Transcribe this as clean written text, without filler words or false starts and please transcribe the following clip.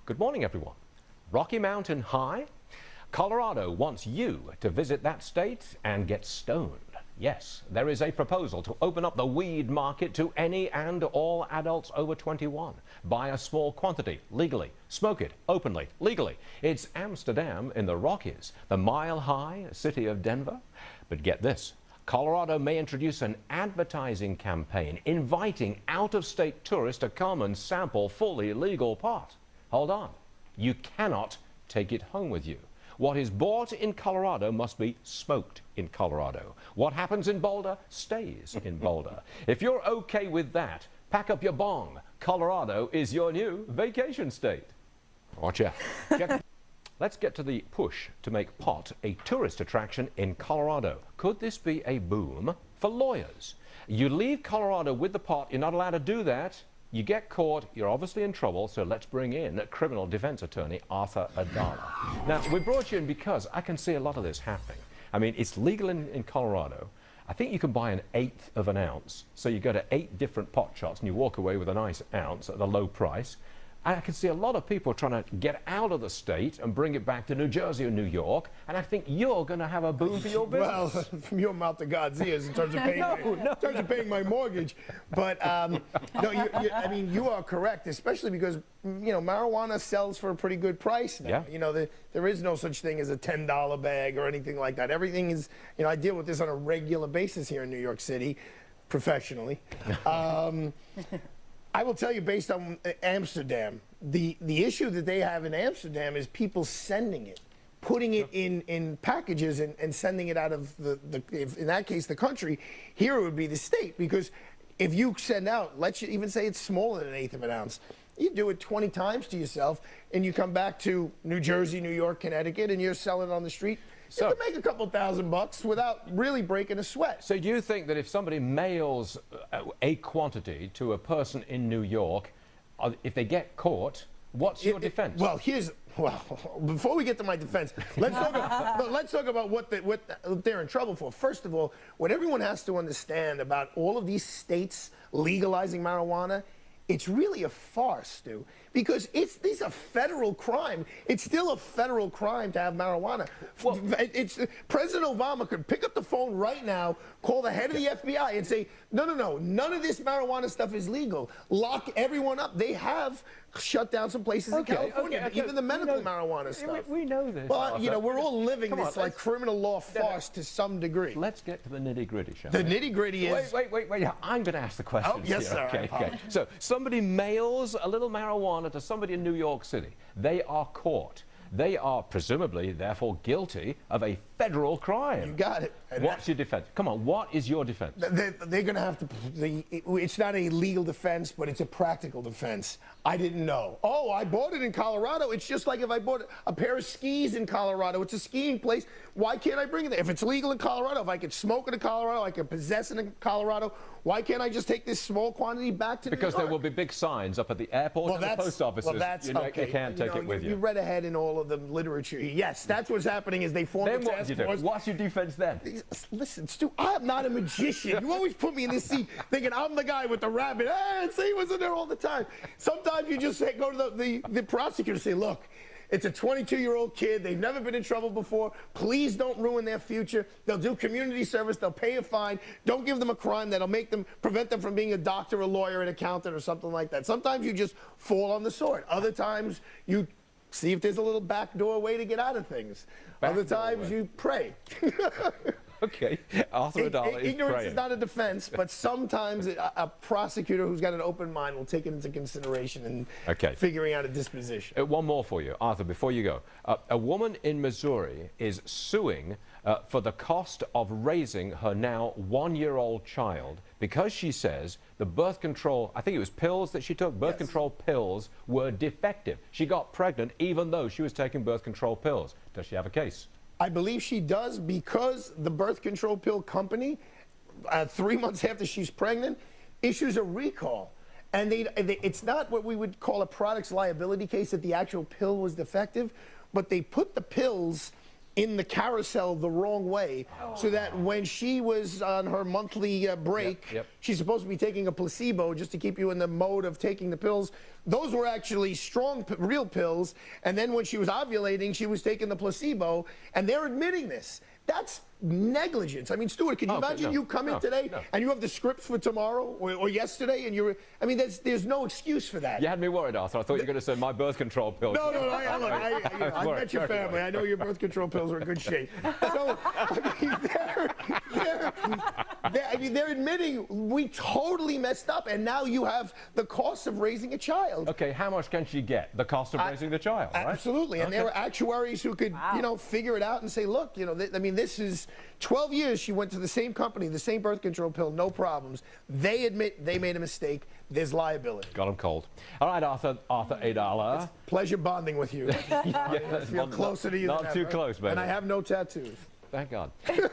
Good morning, everyone. Rocky Mountain High? Colorado wants you to visit that state and get stoned. Yes, there is a proposal to open up the weed market to any and all adults over 21. Buy a small quantity legally. Smoke it openly, legally. It's Amsterdam in the Rockies, the mile-high city of Denver. But get this. Colorado may introduce an advertising campaign inviting out-of-state tourists to come and sample fully legal pot. Hold on. You cannot take it home with you. What is bought in Colorado must be smoked in Colorado. What happens in Boulder stays in Boulder. If you're okay with that, pack up your bong. Colorado is your new vacation state. Watch out. Let's get to the push to make pot a tourist attraction in Colorado. Could this be a boom for lawyers? You leave Colorado with the pot, you're not allowed to do that. You get caught, you're obviously in trouble, so let's bring in criminal defense attorney Arthur Aidala. Now, we brought you in because I can see a lot of this happening. I mean, it's legal in Colorado. I think you can buy an eighth of an ounce. So you go to 8 different pot shops and you walk away with a nice ounce at a low price. I can see a lot of people trying to get out of the state and bring it back to New Jersey or New York, and I think you're going to have a boom for your business. Well, from your mouth to God's ears in terms of paying, my mortgage. But no, I mean, you are correct, especially because marijuana sells for a pretty good price now. Yeah. There is no such thing as a $10 bag or anything like that. Everything is, I deal with this on a regular basis here in New York City, professionally. I will tell you, based on Amsterdam, the issue that they have in Amsterdam is people sending it, putting it in packages and sending it out of in that case, the country. Here it would be the state, because if you send out, let's even say it's smaller than an eighth of an ounce, you do it 20 times to yourself, and you come back to New Jersey, New York, Connecticut, and you're selling it on the street. So you can make a couple $1,000 without really breaking a sweat. So do you think that if somebody mails a quantity to a person in New York, if they get caught, what's your defense? Well, before we get to my defense, let's talk about what they're in trouble for. First of all, what everyone has to understand about all of these states legalizing marijuana, it's really a farce, Stu, because these are federal crime. It's still a federal crime to have marijuana. Well, President Obama could pick up the phone right now, call the head of the FBI and say, no, none of this marijuana stuff is legal. Lock everyone up. They have shut down some places in California, even the medical marijuana stuff. We know this. Well, we're all living this like criminal law farce to some degree. Let's get to the nitty-gritty, shall we? The nitty-gritty is... Wait. I'm going to ask the questions. Oh, yes, sir. Okay. So somebody mails a little marijuana to somebody in New York City. They are caught. They are presumably, therefore, guilty of a federal crime. You got it. What's your defense? Come on, what is your defense? They're going to have to... It's not a legal defense, but it's a practical defense. I didn't know. Oh, I bought it in Colorado. It's just like if I bought a pair of skis in Colorado. It's a skiing place. Why can't I bring it there? If it's legal in Colorado, if I could smoke it in Colorado, I could possess it in Colorado, why can't I just take this small quantity back to New York? Because there will be big signs up at the airport and the post offices. Well, that's okay. You can't take it with you. You read ahead in all of the literature. Yes, that's what's happening is they form a task force. What's your defense then? Listen, Stu, I'm not a magician. You always put me in this seat thinking I'm the guy with the rabbit. Hey, see, he was in there all the time. Sometimes you just go to the prosecutor and say, look, it's a 22-year-old kid. They've never been in trouble before. Please don't ruin their future. They'll do community service. They'll pay a fine. Don't give them a crime that'll prevent them from being a doctor, a lawyer, an accountant, or something like that. Sometimes you just fall on the sword. Other times you see if there's a little backdoor way to get out of things. Other times you pray. Okay, Arthur Aidala is ignorance praying. Is not a defense, but sometimes a prosecutor who's got an open mind will take it into consideration in figuring out a disposition. One more for you, Arthur, before you go. A woman in Missouri is suing for the cost of raising her now 1-year-old child because she says the birth control, I think it was pills that she took, birth control pills were defective. She got pregnant even though she was taking birth control pills. Does she have a case? I believe she does, because the birth control pill company, 3 months after she's pregnant, issues a recall. And it's not what we would call a products liability case that the actual pill was defective, but they put the pills in the carousel the wrong way, so that when she was on her monthly break, she's supposed to be taking a placebo just to keep you in the mode of taking the pills. Those were actually strong, real pills. And then when she was ovulating, she was taking the placebo, and they're admitting this. That's negligence. I mean, Stuart, can you imagine you come in today and you have the script for tomorrow or yesterday, and you're, I mean, there's no excuse for that. You had me worried, Arthur. I thought you were going to say my birth control pill. No, I met your family. I know your birth control pills are in good shape. So, I mean, they're admitting we totally messed up, and now you have the cost of raising a child. Okay, how much can she get? The cost of raising the child, right? Absolutely. And there were actuaries who could, you know, figure it out and say, look, you know, I mean, this is 12 years she went to the same company, the same birth control pill, no problems. They admit they made a mistake. There's liability. Got them cold. All right, Arthur Aidala. Pleasure bonding with you. I feel closer to you Not than too ever. close, baby. And I have no tattoos. Thank God.